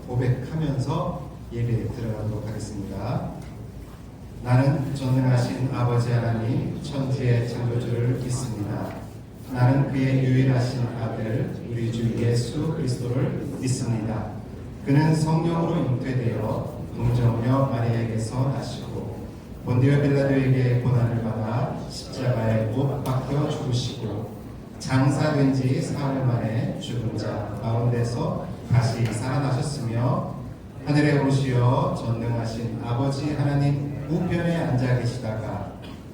고백하면서 예배에 들어가도록 하겠습니다. 나는 전능하신 아버지 하나님 천지의 창조주를 믿습니다. 나는 그의 유일하신 아들 우리 주 예수 그리스도를 믿습니다. 그는 성령으로 잉태되어 동정녀 마리아에게서 나시고 본디오 빌라도에게 고난을 받아 십자가에 못 박혀 죽으시고 장사된 지 사흘 만에 죽은 자 가운데서 다시 살아나셨으며 하늘에 오르시어 전능하신 아버지 하나님 우편에 앉아 계시다가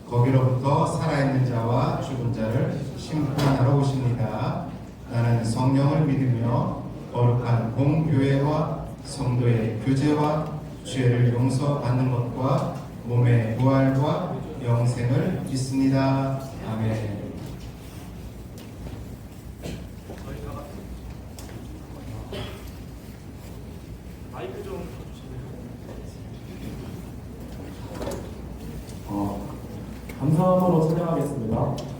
거기로부터 살아있는 자와 죽은 자를 심판하러 오십니다. 나는 성령을 믿으며 거룩한 공교회와 성도의 교제와 죄를 용서받는 것과 몸의 부활과 영생을 믿습니다. 아멘. 마이크 좀 감사함으로 찬양하겠습니다. 네.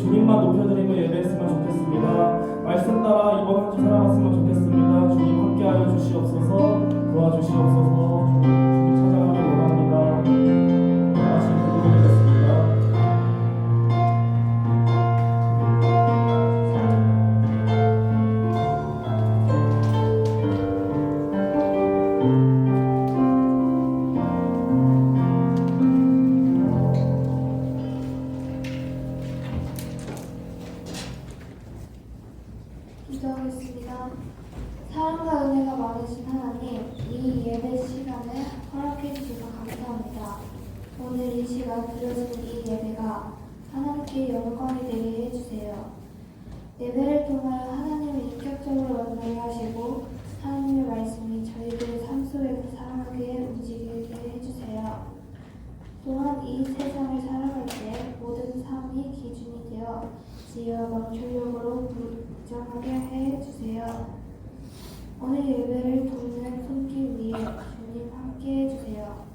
주님만 높여드리며 예배했으면 좋겠습니다. 말씀 따라 이번 한 주 살아갔으면 좋겠습니다. 주님 함께하여 주시옵소서, 도와주시옵소서. 주님 찾아가길 원합니다. 다시 부르겠습니다. 기도하겠습니다. 사랑과 은혜가 많으신 하나님, 이 예배 시간을 허락해 주셔서 감사합니다. 오늘 이 시간 드려진 이 예배가 하나님께 영광이 되게 해주세요. 예배를 통하여 하나님을 인격적으로 만나게 하시고 하나님의 말씀이 저희들의 삶 속에서 살아가게 움직이게 해주세요. 또한 이 세상을 살아갈 때 모든 삶이 기준이 되어 지혜와 명철력으로 부정하게 해주세요. 오늘 예배를 돕는 손길 위에 주님 함께 해주세요.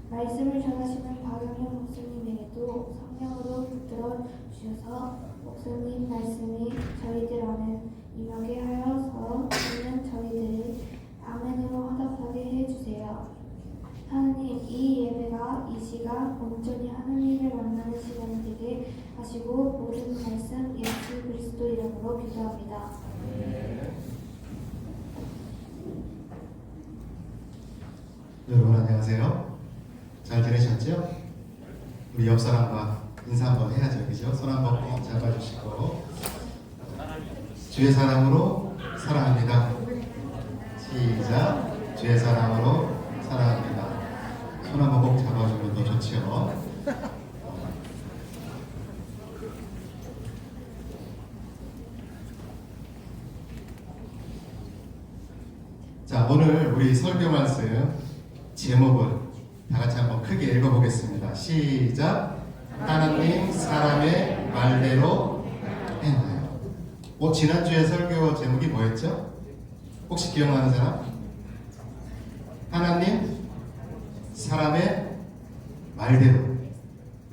말씀을 전하시는 박영현 목사님에게도 성령으로 붙들어 주셔서 목사님 말씀이 저희들 안에 임하게 하여서 듣는 저희들이 아멘으로 화답하게 해주세요. 하나님, 이 예배가 이 시간 온전히 하나님을 만나는 시간이 되게 하시고 모든 말씀 예수 그리스도 이름으로 기도합니다. 여러분 안녕하세요. 잘 지내셨죠? 우리 옆 사람과 인사 한번 해야죠, 그죠? 손 한번 꼭 잡아주시고 주의 사랑으로 사랑합니다. 시작. 주의 사랑으로 사랑합니다. 손 한번 꼭 잡아주면 더 좋죠. 자, 오늘 우리 설교 말씀 제목을 다 같이 한번 크게 읽어보겠습니다. 시작. 하나님 사람의 말대로 행하여. 지난주에 설교 제목이 뭐였죠? 혹시 기억나는 사람? 하나님 사람의 말대로.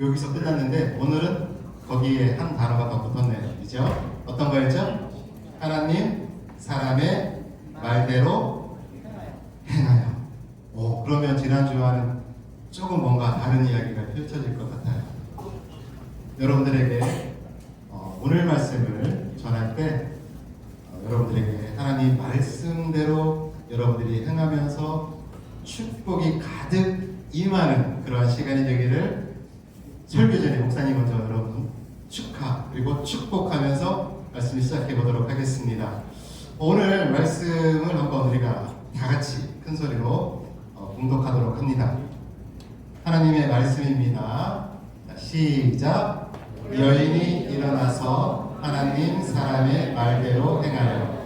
여기서 끝났는데 오늘은 거기에 한 단어가 더 붙었네요. 그죠? 어떤 거였죠? 하나님 사람의 말대로 행하여. 그러면 지난주와는 조금 뭔가 다른 이야기가 펼쳐질 것 같아요. 여러분들에게 오늘 말씀을 전할 때 여러분들에게 하나님 말씀대로 여러분들이 행하면서 축복이 가득 임하는 그러한 시간이 되기를 설교 전에 목사님 먼저 여러분 축하 그리고 축복하면서 말씀 시작해 보도록 하겠습니다. 오늘 말씀을 한번 우리가 다 같이 큰 소리로 봉독하도록 합니다. 하나님의 말씀입니다. 자, 시작. 여인이 일어나서 하나님 사람의 말대로 행하여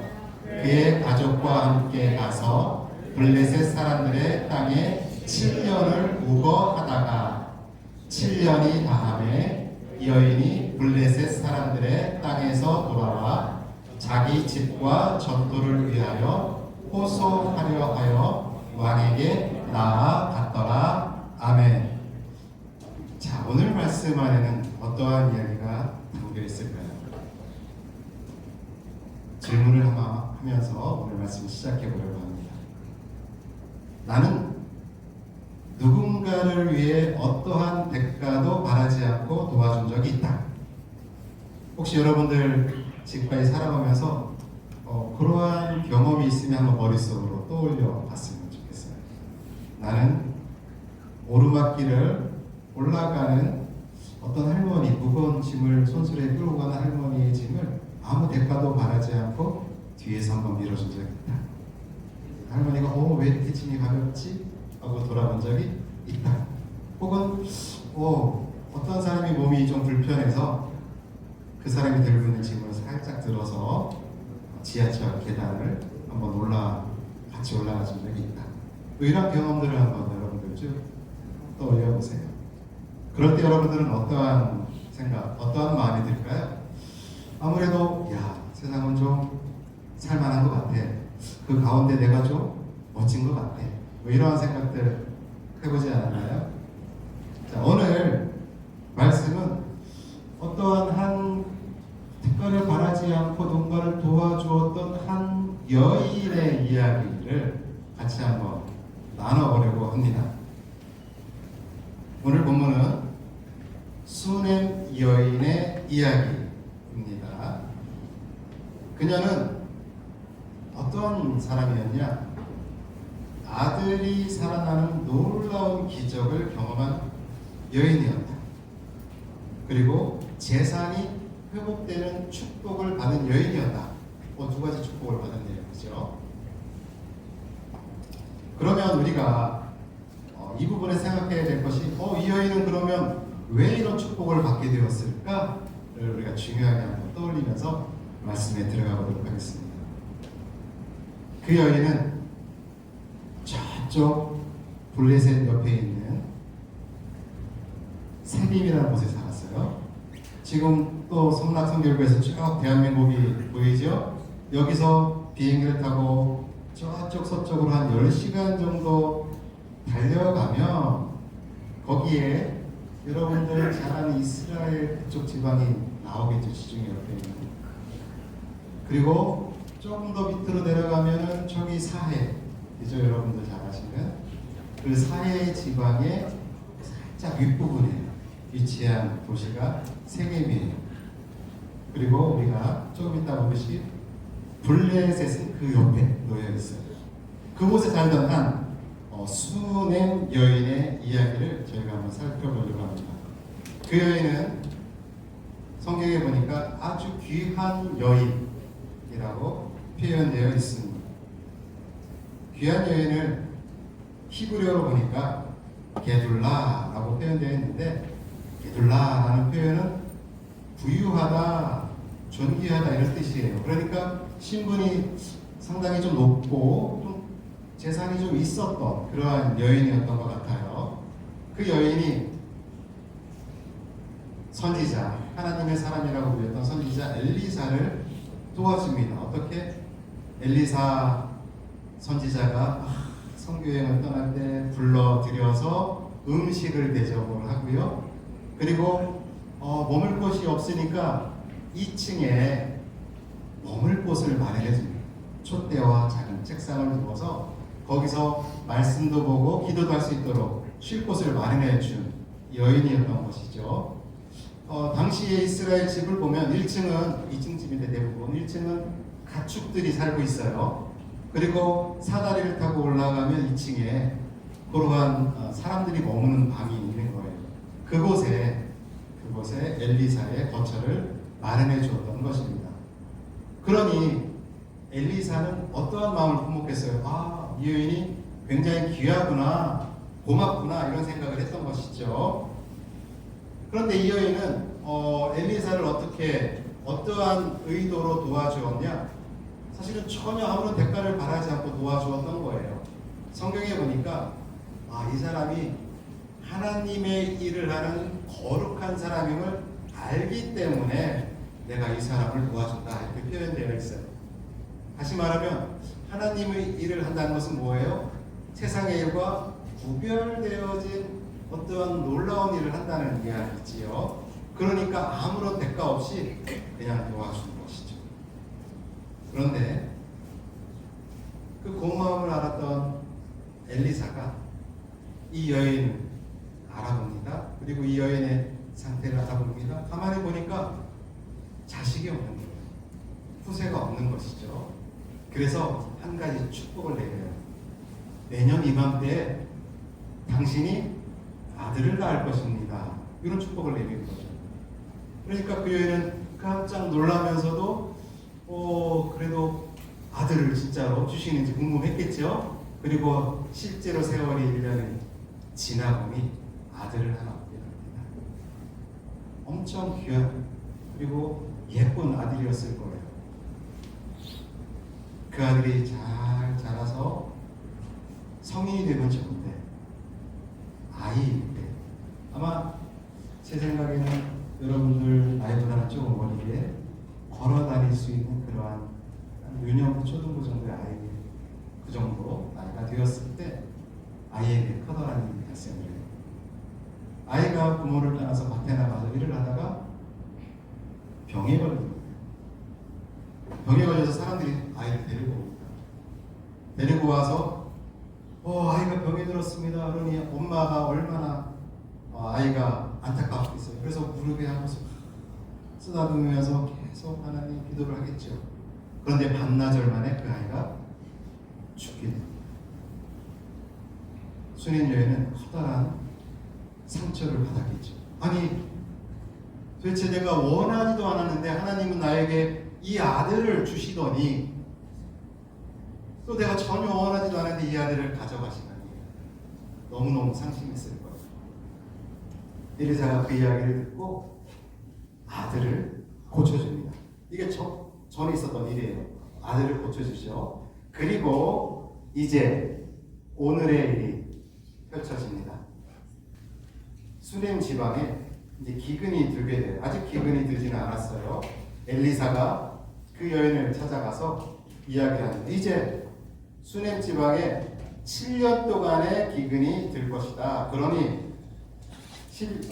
그의 가족과 함께 가서 블레셋 사람들의 땅에 7년을 묵어하다가 7년이 다함에 여인이 블레셋 사람들의 땅에서 돌아와 자기 집과 전토를 위하여 호소하려 하여 왕에게 나아갔더라. 아멘. 자, 오늘 말씀 안에는 어떠한 이야기가 담겨 있을까요? 질문을 하면서 오늘 말씀 시작해 보려고 합니다. 나는 누군가를 위해 어떠한 대가도 바라지 않고 도와준 적이 있다. 혹시 여러분들 지금까지 살아가면서 그러한 경험이 있으면 한번 머릿속으로 떠올려 봤으면 좋겠어요. 나는 오르막길을 올라가는 어떤 할머니, 무거운 짐을 손수레에 끌고 가는 할머니의 짐을 아무 대가도 바라지 않고 뒤에서 한번 밀어준 적이 있다. 할머니가 왜 이렇게 짐이 가볍지? 하고 돌아본 적이 있다. 혹은 어떤 사람이 몸이 좀 불편해서 그 사람이 들고 있는 짐을 살짝 들어서 지하철 계단을 한번 같이 올라가 준 적이 있다. 이런 경험들을 한번 여러분들 쭉 떠올려 보세요. 그럴 때 여러분들은 어떠한 생각, 어떠한 마음이 들까요? 아무래도 세상은 좀 살만한 것 같아. 그 가운데 내가 좀 멋진 것 같아. 이러한 생각들 해보지 않았나요? 자, 오늘 말씀은 어떠한 한 여인의 이야기를 같이 한번 나눠보려고 합니다. 오늘 본문은 수넴 여인의 이야기입니다. 그녀는 어떤 사람이었냐? 아들이 살아나는 놀라운 기적을 경험한 여인이었다. 그리고 재산이 회복되는 축복을 받은 여인이었다. 두 가지 축복을 받았네요. 그죠? 그러면 우리가 이 부분에 생각해야 될 것이 이 여인은 그러면 왜 이런 축복을 받게 되었을까를 우리가 중요하게 한번 떠올리면서 말씀에 들어가 보도록 하겠습니다. 그 여인은 저쪽 블레셋 옆에 있는 세림이라는 곳에 살았어요. 지금 또 성락성결구에서 쭉 대한민국이 보이죠? 여기서 비행기를 타고 저쪽 서쪽으로 한 10시간 정도 달려가면 거기에 여러분들 잘 아는 이스라엘 그쪽 지방이 나오겠죠. 지중해 옆에 있는. 그리고 조금 더 밑으로 내려가면은 저기 사해, 그죠? 여러분들 잘 아시는 그 사해 지방의 살짝 윗부분에 위치한 도시가 세겜이에요. 그리고 우리가 조금 이따 보듯이 블레셋은 그 옆에 놓여 있어요. 그곳에 살던 한 수넴 여인의 이야기를 저희가 한번 살펴보려고 합니다. 그 여인은 성경에 보니까 아주 귀한 여인이라고 표현되어 있습니다. 귀한 여인을 히브리어로 보니까 게둘라라고 표현되어 있는데, 게둘라라는 표현은 부유하다, 존귀하다 이런 뜻이에요. 그러니까 신분이 상당히 좀 높고 좀 재산이 좀 있었던 그러한 여인이었던 것 같아요. 그 여인이 선지자, 하나님의 사람이라고 불렸던 선지자 엘리사를 도와줍니다. 어떻게? 엘리사 선지자가 선교여행을 떠날 때 불러들여서 음식을 대접을 하고요. 그리고 머물 곳이 없으니까 2층에 머물 곳을 마련해 줍니다. 촛대와 작은 책상을 두어서 거기서 말씀도 보고 기도도 할 수 있도록 쉴 곳을 마련해 준 여인이었던 것이죠. 당시에 이스라엘 집을 보면 1층은 2층 집인데 대부분 1층은 가축들이 살고 있어요. 그리고 사다리를 타고 올라가면 2층에 그러한 사람들이 머무는 방이 있는 거예요. 그곳에 엘리사의 거처를 마련해 주었던 것입니다. 그러니 엘리사는 어떠한 마음을 품었겠어요? 이 여인이 굉장히 귀하구나, 고맙구나 이런 생각을 했던 것이죠. 그런데 이 여인은 엘리사를 어떠한 의도로 도와주었냐? 사실은 전혀 아무런 대가를 바라지 않고 도와주었던 거예요. 성경에 보니까 이 사람이 하나님의 일을 하는 거룩한 사람임을 알기 때문에 내가 이 사람을 도와준다 이렇게 표현되어 있어요. 다시 말하면 하나님의 일을 한다는 것은 뭐예요? 세상의 일과 구별되어진 어떠한 놀라운 일을 한다는 이야기지요. 그러니까 아무런 대가 없이 그냥 도와주는 것이죠. 그런데 그 고마움을 알았던 엘리사가 이 여인을 알아봅니다. 그리고 이 여인의 상태를 알아봅니다. 가만히 보니까 자식이 없는 거예요. 후세가 없는 것이죠. 그래서 한 가지 축복을 내려요. 내년 이맘때에 당신이 아들을 낳을 것입니다. 이런 축복을 내리는 거죠. 그러니까 그 여인은 깜짝 놀라면서도 그래도 아들을 진짜로 주시는지 궁금했겠죠. 그리고 실제로 세월이 1년이 지나보니 아들을 하나 얻게 됩니다. 엄청 귀한 그리고 예쁜 아들이었을 거예요. 그 아들이 잘 자라서 성인이 되면 좋은데 아이일 때 아마 제 생각에는 여러분들 나이보다는 조금 어리게 걸어 다닐 수 있는 그러한 유년 초등부 정도의 아이, 그 정도 나이가 되었을 때 아이에게 커다란 일이 발생을 해요. 아이가 부모를 떠나서 밭에 나가서 일을 하다가 병에 걸립니다. 병에 걸려서 사람들이 아이를 데리고 옵니다. 데리고 와서 아이가 병이 들었습니다. 그러니 엄마가 얼마나 아이가 안타깝겠어요. 그래서 무릎에 하고서 쓰다듬으면서 계속 하나님 기도를 하겠죠. 그런데 반나절 만에 그 아이가 죽게 됩니다. 수년 여인은 커다란 상처를 받았겠죠. 아니 도대체 내가 원하지도 않았는데 하나님은 나에게 이 아들을 주시더니 또 내가 전혀 원하지도 않았는데 이 아들을 가져가시다니 너무너무 상심했을 거예요. 엘리사가 그 이야기를 듣고 아들을 고쳐줍니다. 이게 전에 있었던 일이에요. 아들을 고쳐주죠. 그리고 이제 오늘의 일이 펼쳐집니다. 수넴 지방에 이제 기근이 들게 돼요. 아직 기근이 들지는 않았어요. 엘리사가 그 여인을 찾아가서 이야기하는데 이제 수넴 지방에 7년 동안의 기근이 들 것이다. 그러니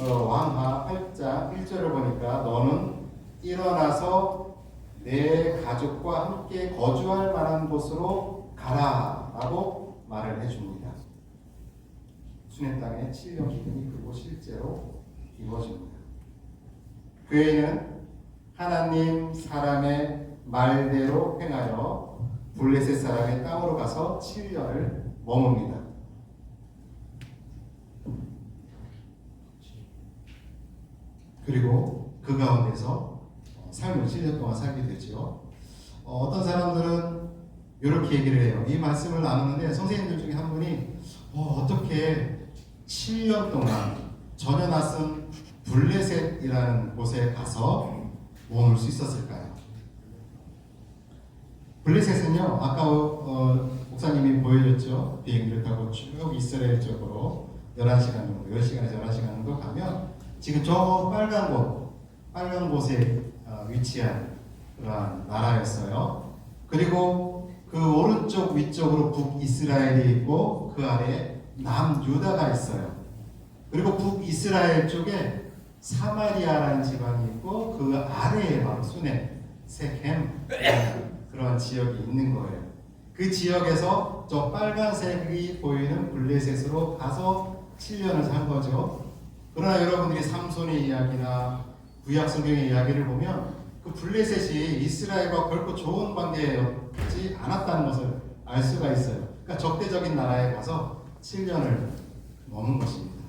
왕하 8장 1절을 보니까 너는 일어나서 내 가족과 함께 거주할 만한 곳으로 가라 라고 말을 해줍니다. 수넴 땅에 7년 기근이 그리고 실제로 이루어집니다. 그 애는 하나님 사람의 말대로 행하여 블레셋 사람의 땅으로 가서 7년을 머뭅니다. 그리고 그 가운데서 삶을 7년 동안 살게 되죠. 어떤 사람들은 이렇게 얘기를 해요. 이 말씀을 나누는데 선생님들 중에 한 분이 어떻게 7년 동안 전혀 낯선 블레셋이라는 곳에 가서 머물 수 있었을까요? 블레셋은요, 아까 목사님이 보여줬죠. 비행기를 타고 쭉 이스라엘 쪽으로 11시간 정도, 10시간에서 11시간 정도 가면 지금 저 빨간 곳에 위치한 그러한 나라였어요. 그리고 그 오른쪽 위쪽으로 북이스라엘이 있고 그 아래에 남유다가 있어요. 그리고 북이스라엘 쪽에 사마리아라는 지방이 있고 그 아래에 바로 수넴, 세켐 그런 지역이 있는 거예요. 그 지역에서 저 빨간색이 보이는 블레셋으로 가서 7년을 산 거죠. 그러나 여러분들이 삼손의 이야기나 구약 성경의 이야기를 보면 그 블레셋이 이스라엘과 결코 좋은 관계였지 않았다는 것을 알 수가 있어요. 그러니까 적대적인 나라에 가서 7년을 머문 것입니다.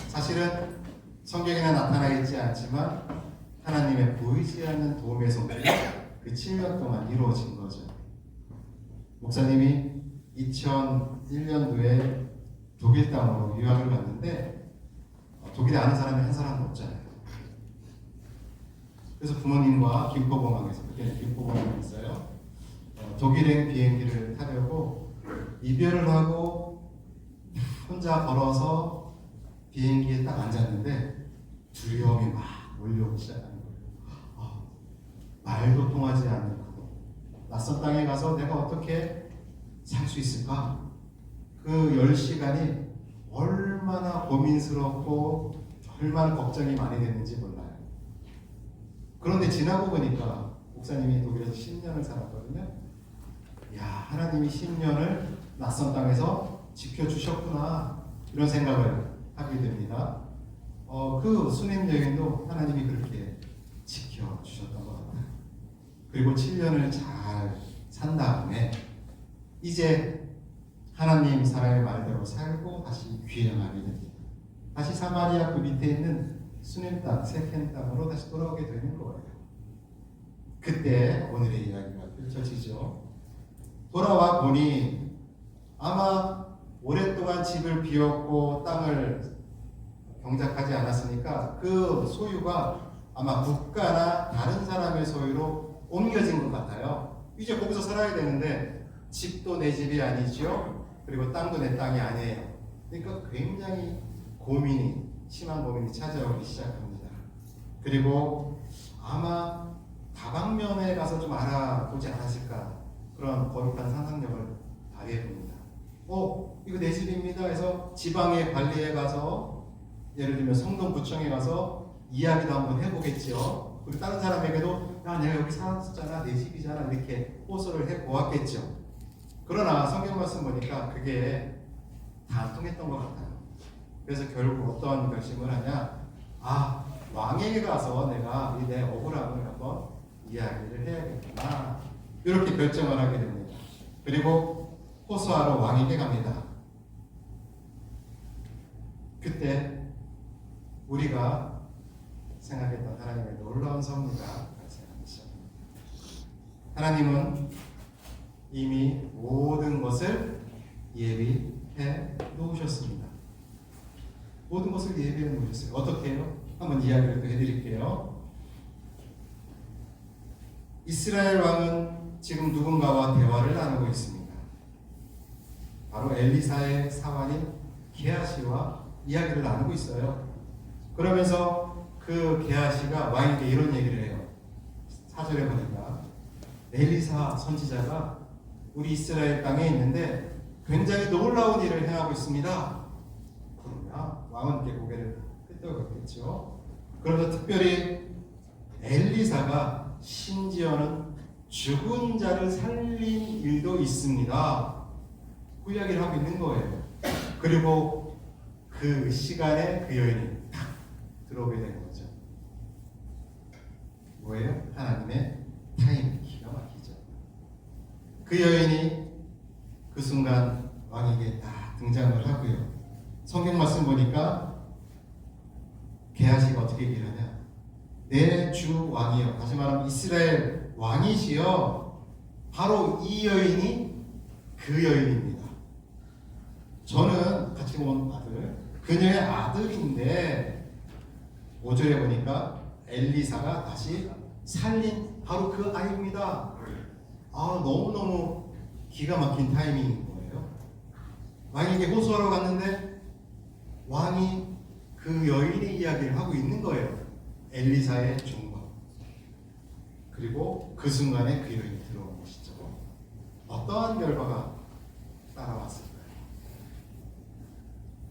사실은 성경에는 나타나 있지 않지만 하나님의 보이지 않는 도움의 손길이 그 7년 동안 이루어진 거죠. 목사님이 2001년도에 독일 땅으로 유학을 갔는데 독일에 아는 사람이 한 사람도 없잖아요. 그래서 부모님과 김포공항에서, 그때는 김포공항이 있어요. 독일행 비행기를 타려고 이별을 하고 혼자 걸어서 비행기에 딱 앉았는데 두려움이 막 몰려오기 시작하는 거예요. 말도 통하지 않는 그곳, 낯선 땅에 가서 내가 어떻게 살 수 있을까? 그 10시간이 얼마나 고민스럽고 얼마나 걱정이 많이 됐는지 몰라요. 그런데 지나고 보니까 목사님이 독일에서 10년을 살았거든요. 야, 하나님이 10년을 낯선 땅에서 지켜주셨구나, 이런 생각을 하게 됩니다. 그 수넴 여인도 하나님이 그렇게 지켜주셨던 것 같아요. 그리고 7년을 잘 산 다음에 이제 하나님 사람의 말대로 살고 다시 귀향하게 됩니다. 다시 사마리아 그 밑에 있는 수넴 땅, 세켐 땅으로 다시 돌아오게 되는 거예요. 그때 오늘의 이야기가 펼쳐지죠. 돌아와 보니 아마 오랫동안 집을 비웠고 땅을 경작하지 않았으니까 그 소유가 아마 국가나 다른 사람의 소유로 옮겨진 것 같아요. 이제 거기서 살아야 되는데 집도 내 집이 아니죠. 그리고 땅도 내 땅이 아니에요. 그러니까 굉장히 심한 고민이 찾아오기 시작합니다. 그리고 아마 다방면에 가서 좀 알아보지 않았을까, 그런 거룩한 상상력을 발휘해 봅니다. 이거 내 집입니다 해서 지방의 관리에 가서, 예를 들면 성동구청에 가서 이야기도 한번 해보겠죠. 그리고 다른 사람에게도 야, 내가 여기 살았었잖아, 내 집이잖아, 이렇게 호소를 해보았겠죠. 그러나 성경 말씀 보니까 그게 다 안 통했던 것 같아요. 그래서 결국 어떤 결심을 하냐? 아, 왕에게 가서 내가 이 내 억울함을 한번 이야기를 해야겠구나. 이렇게 결정을 하게 됩니다. 그리고 호소하러 왕에게 갑니다. 그때 우리가 생각했던 하나님의 놀라운 섭리가 발생하죠. 하나님은 이미 모든 것을 예비해 놓으셨습니다. 모든 것을 예비해 놓으셨어요. 어떻게 해요? 한번 이야기를 또 해드릴게요. 이스라엘 왕은 지금 누군가와 대화를 나누고 있습니다. 바로 엘리사의 사환인 게하시와 이야기를 나누고 있어요. 그러면서 그 게하시가 왕에게 이런 얘기를 해요. 4절에 보니까 엘리사 선지자가 우리 이스라엘 땅에 있는데 굉장히 놀라운 일을 행하고 있습니다. 그러나 왕은 이렇게 고개를 끄덕였겠죠. 그러면서 특별히 엘리사가 심지어는 죽은 자를 살린 일도 있습니다. 그 이야기를 하고 있는 거예요. 그리고 그 시간에 그 여인이 딱 들어오게 된 거죠. 뭐예요? 하나님의 타임, 기가 막히죠. 그 여인이 그 순간 왕에게 딱 등장을 하고요. 성경 말씀 보니까 게하시가 어떻게 얘기를 하냐? 내 주 왕이여, 다시 말하면 이스라엘 왕이시여, 바로 이 여인이 그 여인입니다. 저는 같이 온 아들, 그녀의 아들인데 5절에 보니까 엘리사가 다시 살린 바로 그 아이입니다. 너무너무 기가 막힌 타이밍인 거예요. 왕에게 호소하러 갔는데 왕이 그 여인의 이야기를 하고 있는 거예요. 엘리사의 종과. 그리고 그 순간에 그 여인이 들어온 것이죠. 어떠한 결과가 따라왔을까요?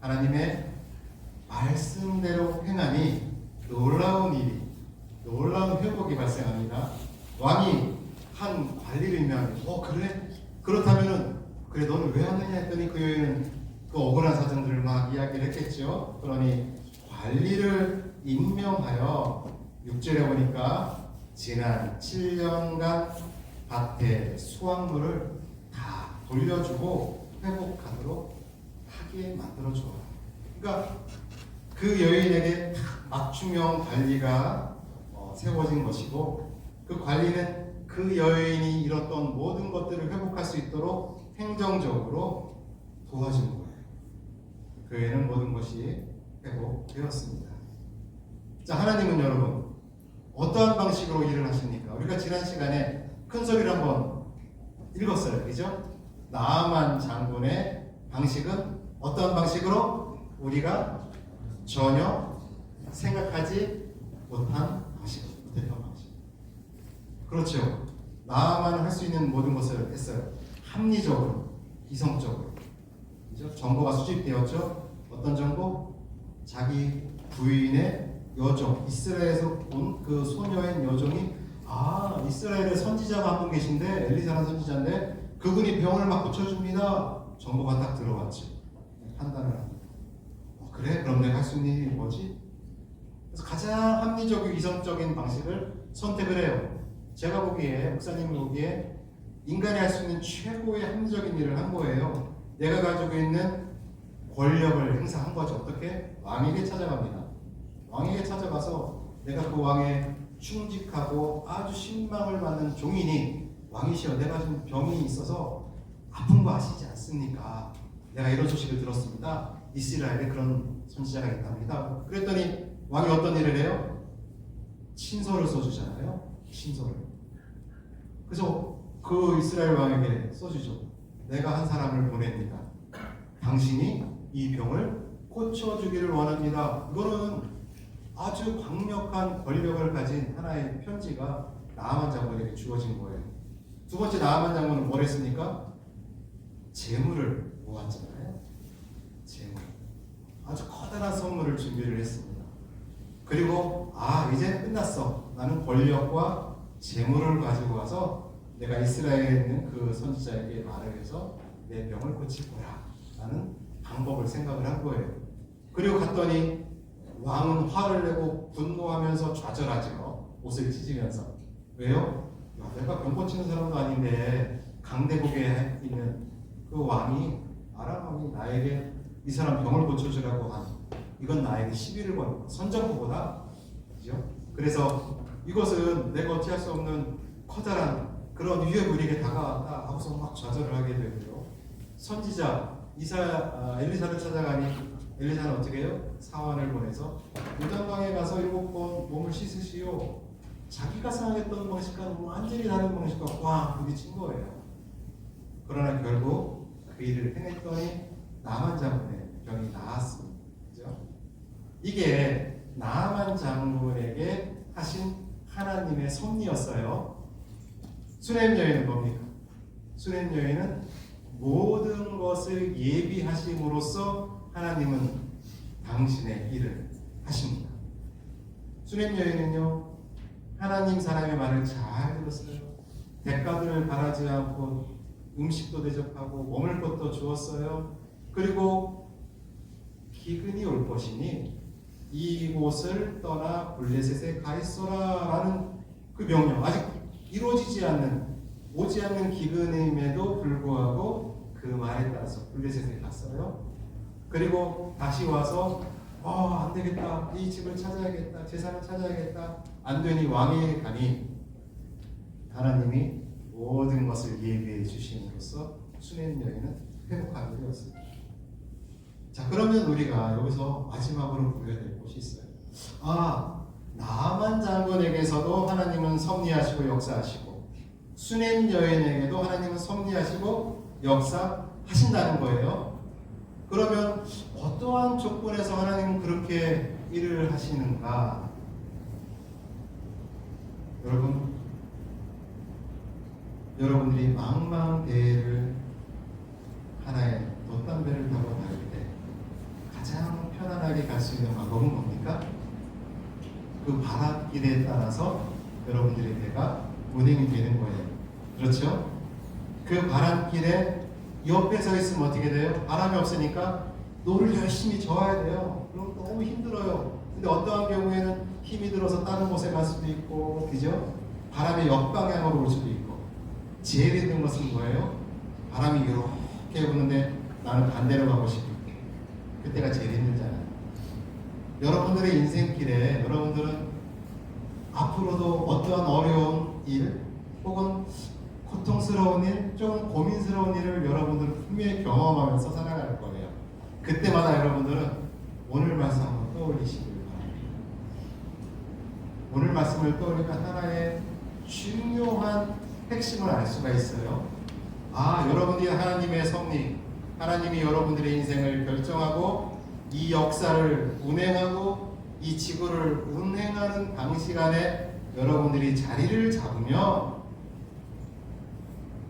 하나님의 말씀대로 행하니 놀라운 일이, 놀라운 회복이 발생합니다. 왕이 한 관리를 임명하니, 그래? 그렇다면은, 그래, 너는 왜 하느냐 했더니 그 여인은 그 억울한 사정들을 막 이야기를 했겠죠. 그러니 관리를 임명하여 6절에 보니까 지난 7년간 밭의 수확물을 다 돌려주고 회복하도록 하게 만들어줘요. 그러니까 그 여인에게 맞춤형 관리가 세워진 것이고, 그 관리는 그 여인이 잃었던 모든 것들을 회복할 수 있도록 행정적으로 도와준 거예요. 그 여인은 모든 것이 회복되었습니다. 자, 하나님은 여러분 어떠한 방식으로 일을 하십니까? 우리가 지난 시간에 큰 소리를 한번 읽었어요. 그죠? 나아만 장군의 방식은 어떤 방식으로? 우리가 전혀 생각하지 못했던 방식. 그렇죠. 나아만 할 수 있는 모든 것을 했어요. 합리적으로, 이성적으로. 그죠? 정보가 수집되었죠. 어떤 정보? 자기 부인의 여종, 이스라엘에서 온 그 소녀인 여종이 이스라엘에 선지자가 한 분 계신데, 엘리사라는 선지자인데 그분이 병을 막 고쳐줍니다. 정보가 딱 들어왔죠. 판단을 합니다. 그래? 그럼 내가 할 수 있는 일이 뭐지? 그래서 가장 합리적이고 이성적인 방식을 선택을 해요. 제가 보기에, 목사님이 보기에 인간이 할 수 있는 최고의 합리적인 일을 한 거예요. 내가 가지고 있는 권력을 행사한 거죠. 어떻게? 왕에게 찾아갑니다. 왕에게 찾아가서 내가 그 왕에 충직하고 아주 신망을 받는 종이니, 왕이시여, 내가 지금 병이 있어서 아픈 거 아시지 않습니까? 내가 이런 소식을 들었습니다. 이스라엘에 그런 선지자가 있답니다. 그랬더니 왕이 어떤 일을 해요? 친서를 써주잖아요. 친서를. 그래서 그 이스라엘 왕에게 써주죠. 내가 한 사람을 보냅니다. 당신이 이 병을 고쳐주기를 원합니다. 이거는 아주 강력한 권력을 가진 하나의 편지가 나아만 장군에게 주어진 거예요. 두 번째, 나아만 장군은 뭘 했습니까? 재물을 모았잖아요. 재물. 아주 커다란 선물을 준비를 했습니다. 그리고 이제 끝났어. 나는 권력과 재물을 가지고 와서 내가 이스라엘에 있는 그 선지자에게 말을 해서 내 병을 고칠 거야 라는 방법을 생각을 한 거예요. 그리고 갔더니 왕은 화를 내고 분노하면서 좌절하죠. 옷을 찢으면서. 왜요? 야, 내가 병 고치는 사람도 아닌데 강대국에 있는 그 왕이 아람 왕이 나에게 이 사람 병을 고쳐주라고 하니 이건 나에게 시비를 거는 선전포고다. 그죠? 그래서 이것은 내가 어찌할 수 없는 커다란 그런 위협이 우리에게 다가왔다 하고서 막 좌절을 하게 되고요. 선지자 엘리사를 찾아가니 엘리사는 어떻게 해요? 사환을 보내서 요단강에 가서 7번 몸을 씻으시오. 자기가 생각했던 방식과는 완전히 다른 방식과 꽉 부딪힌 거예요. 그러나 결국 그 일을 행했더니 나만 장군의 병이 나았습니다. 그죠? 이게 나만 장군에게 하신 하나님의 섭리였어요. 수냄 여인은 뭡니까? 수냄 여인은 모든 것을 예비하심으로써 하나님은 당신의 일을 하십니다. 수냄 여인은요, 하나님 사람의 말을 잘 들었어요. 대가들을 바라지 않고 음식도 대접하고 머물 것도 주었어요. 그리고 기근이 올 것이니 이곳을 떠나 블레셋에 가 있어라라는 그 명령, 아직 이루어지지 않는 오지 않는 기근임에도 불구하고 그 말에 따라서 블레셋에 갔어요. 그리고 다시 와서 안 되겠다, 이 집을 찾아야겠다, 제사를 찾아야겠다, 안 되니 왕에 가니 하나님이 모든 것을 예비해 주심으로써 수냄 여인은 회복하게 되었습니다. 자, 그러면 우리가 여기서 마지막으로 보여야 될 것이 있어요. 나만 장군에게서도 하나님은 섭리하시고 역사하시고 수냄 여인에게도 하나님은 섭리하시고 역사하신다는 거예요. 그러면 어떠한 조건에서 하나님은 그렇게 일을 하시는가? 여러분들이 망망대해를 하나의 돛담배를 타고 다닐 때 가장 편안하게 갈 수 있는 방법은 뭡니까? 그 바닷길에 따라서 여러분들의 배가 운행이 되는 거예요. 그렇죠? 그 바람길에 옆에 서 있으면 어떻게 돼요? 바람이 없으니까 노를 열심히 저어야 돼요. 그럼 너무 힘들어요. 근데 어떠한 경우에는 힘이 들어서 다른 곳에 갈 수도 있고, 그죠? 바람이 역방향으로 올 수도 있고. 제일 힘든 것은 뭐예요? 바람이 이렇게 부는데 나는 반대로 가고 싶을 때, 그때가 제일 힘들잖아요. 여러분들의 인생길에 여러분들은 앞으로도 어떠한 어려운 일 혹은 고통스러운 일, 좀 고민스러운 일을 여러분들은 분명히 경험하면서 살아갈 거예요. 그때마다 여러분들은 오늘 말씀 한번 떠올리시길 바랍니다. 오늘 말씀을 떠올리면 하나의 중요한 핵심을 알 수가 있어요. 여러분들이 하나님의 섭리, 하나님이 여러분들의 인생을 결정하고 이 역사를 운행하고 이 지구를 운행하는 방식 안에 여러분들이 자리를 잡으면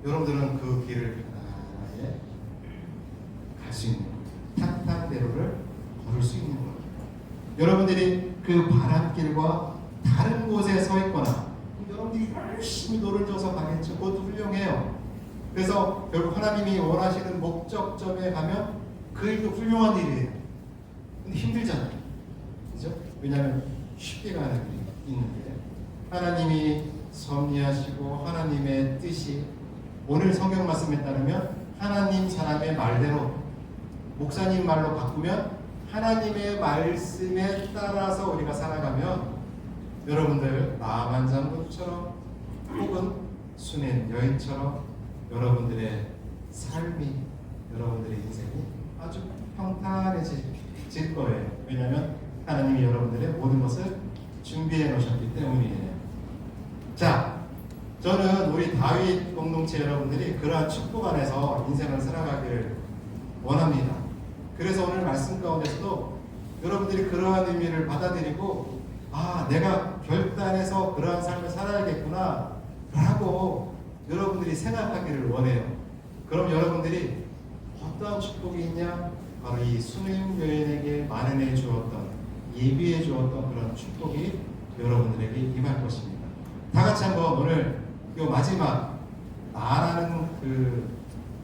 여러분들은 그 길을 편안하게 갈 수 있는 거예요. 탁탁대로를 걸을 수 있는 거예요. 여러분들이 그 바람길과 다른 곳에 서 있거나 여러분들이 열심히 노를 져서 가겠죠. 그것도 훌륭해요. 그래서 결국 하나님이 원하시는 목적점에 가면 그 일도 훌륭한 일이에요. 근데 힘들잖아요. 그죠? 왜냐하면 쉽게 가는 일이 있는데 하나님이 섭리하시고 하나님의 뜻이 오늘 성경 말씀에 따르면 하나님 사람의 말대로 목사님 말로 바꾸면 하나님의 말씀에 따라서 우리가 살아가면 여러분들 나만 장군처럼 혹은 수냄 여인처럼 여러분들의 삶이 여러분들의 인생이 아주 평탄해질 거예요. 왜냐하면 하나님이 여러분들의 모든 것을 준비해 놓으셨기 때문이에요. 자, 저는 우리 다윗 공동체 여러분들이 그러한 축복 안에서 인생을 살아가기를 원합니다. 그래서 오늘 말씀 가운데서도 여러분들이 그러한 의미를 받아들이고 내가 결단해서 그러한 삶을 살아야겠구나 라고 여러분들이 생각하기를 원해요. 그럼 여러분들이 어떠한 축복이 있냐? 바로 이 수냄 여인에게 마련해 주었던, 예비해 주었던 그런 축복이 여러분들에게 임할 것입니다. 다 같이 한번 오늘 이 마지막 나라는 그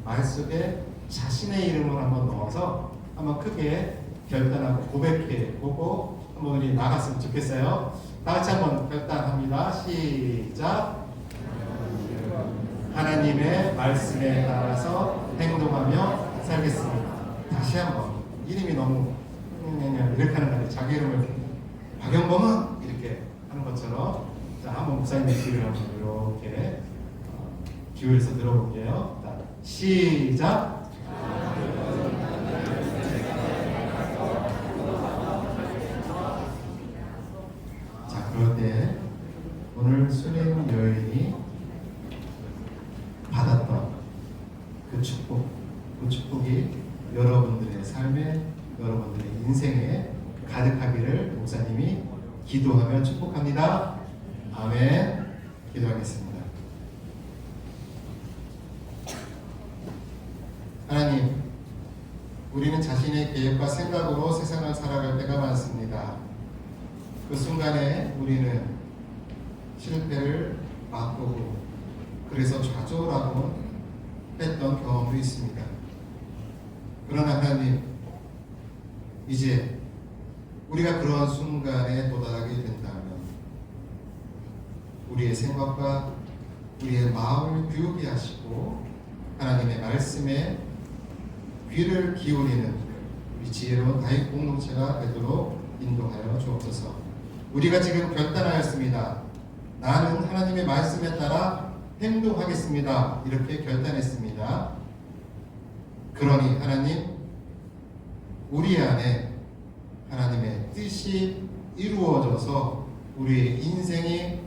말 속에 자신의 이름을 한번 넣어서 한번 크게 결단하고 고백해 보고 한번 우리 나갔으면 좋겠어요. 다 같이 한번 결단합니다. 시작. 하나님의 말씀에 따라서 행동하며 살겠습니다. 다시 한번 이름이 너무 이렇게 하는 거 아니에요. 자기 이름을 박영범은 이렇게 하는 것처럼 자 한번 목사님의 귀를 한번 이렇게 기울여서 들어볼게요. 자, 시작. 자 그럴 때 오늘 수림 여인이 받았던 그 축복이 여러분들의 삶에 여러분들의 인생에 가득하기를 목사님이 기도하며 축복합니다. 아멘. 기도하겠습니다. 하나님, 우리는 자신의 계획과 생각으로 세상을 살아갈 때가 많습니다. 그 순간에 우리는 실패를 맛보고 그래서 좌절하고 했던 경험도 있습니다. 그러나 하나님, 이제 우리가 그런 순간에 도달하게 된다면 우리의 생각과 우리의 마음을 비우게 하시고 하나님의 말씀에 귀를 기울이는 우리 지혜로운 다윗 공동체가 되도록 인도하여 주옵소서. 우리가 지금 결단하였습니다. 나는 하나님의 말씀에 따라 행동하겠습니다. 이렇게 결단했습니다. 그러니 하나님, 우리 안에 하나님의 뜻이 이루어져서 우리의 인생이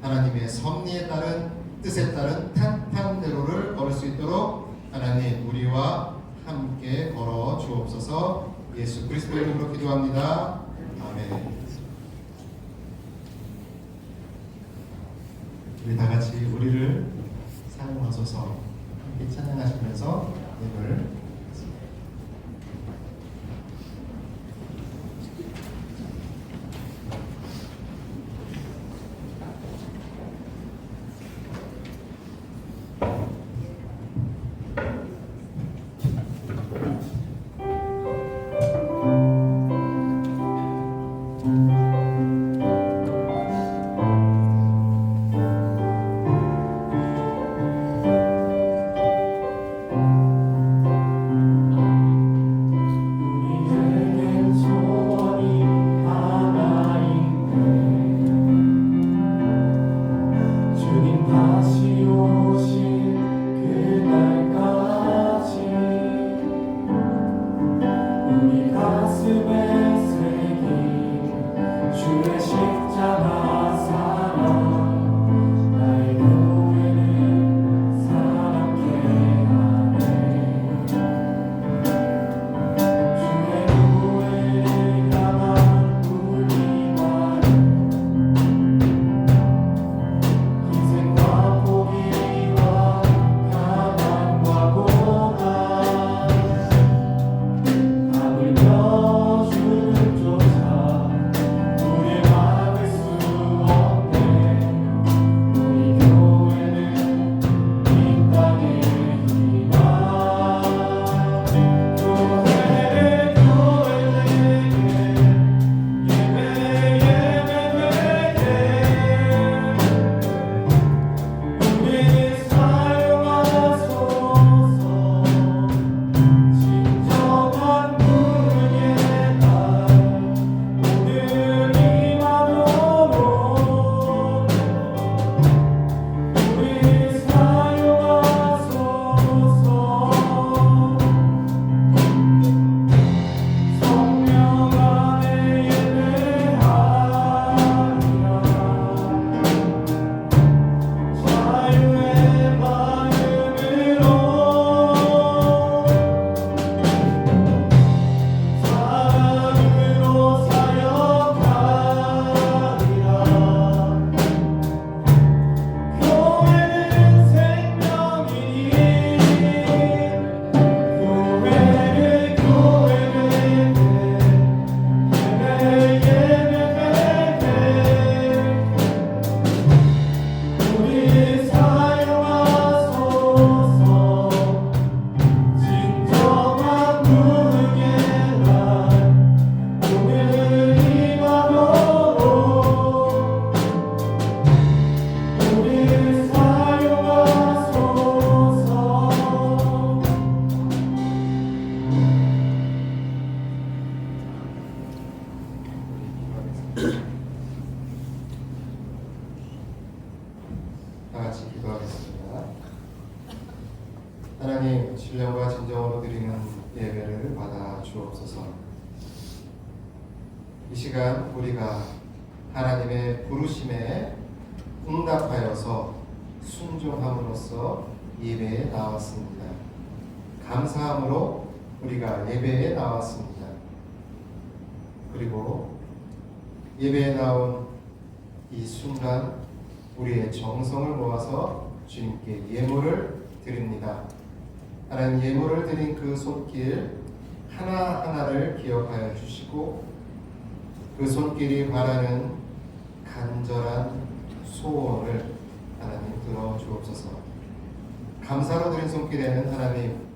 하나님의 섭리에 따른 뜻에 따른 탄탄대로를 걸을 수 있도록 하나님 우리와 함께 걸어 주옵소서. 예수 그리스도의 이름으로 기도합니다. 아멘. 우리 다 같이 우리를 사용하소서 함께 찬양하시면서 예배를 다 같이 기도하겠습니다. 하나님, 신령과 진정으로 드리는 예배를 받아 주옵소서. 이 시간 우리가 하나님의 부르심에 응답하여서 순종함으로써 예배에 나왔습니다. 감사함으로 우리가 예배에 나왔습니다. 그리고 예배에 나온 이 순간 우리의 정성을 모아서 주님께 예물을 드립니다. 하나님, 예물을 드린 그 손길 하나하나를 기억하여 주시고 그 손길이 바라는 간절한 소원을 하나님 들어 주옵소서. 감사로 드린 손길에는 하나님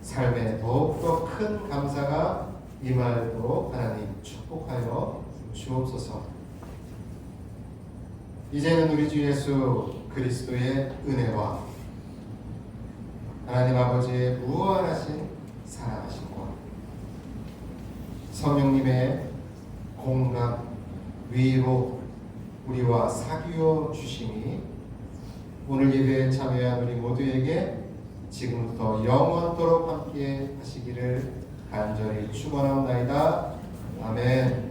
삶에 더욱더 큰 감사가 임하도록 하나님 축복하여 주옵소서. 이제는 우리 주 예수 그리스도의 은혜와 하나님 아버지의 무한하신 사랑하심과 성령님의 공감, 위로 우리와 사귀어 주심이 오늘 예배에 참여한 우리 모두에게 지금부터 영원토록 함께 하시기를 간절히 축원하옵나이다. 아멘.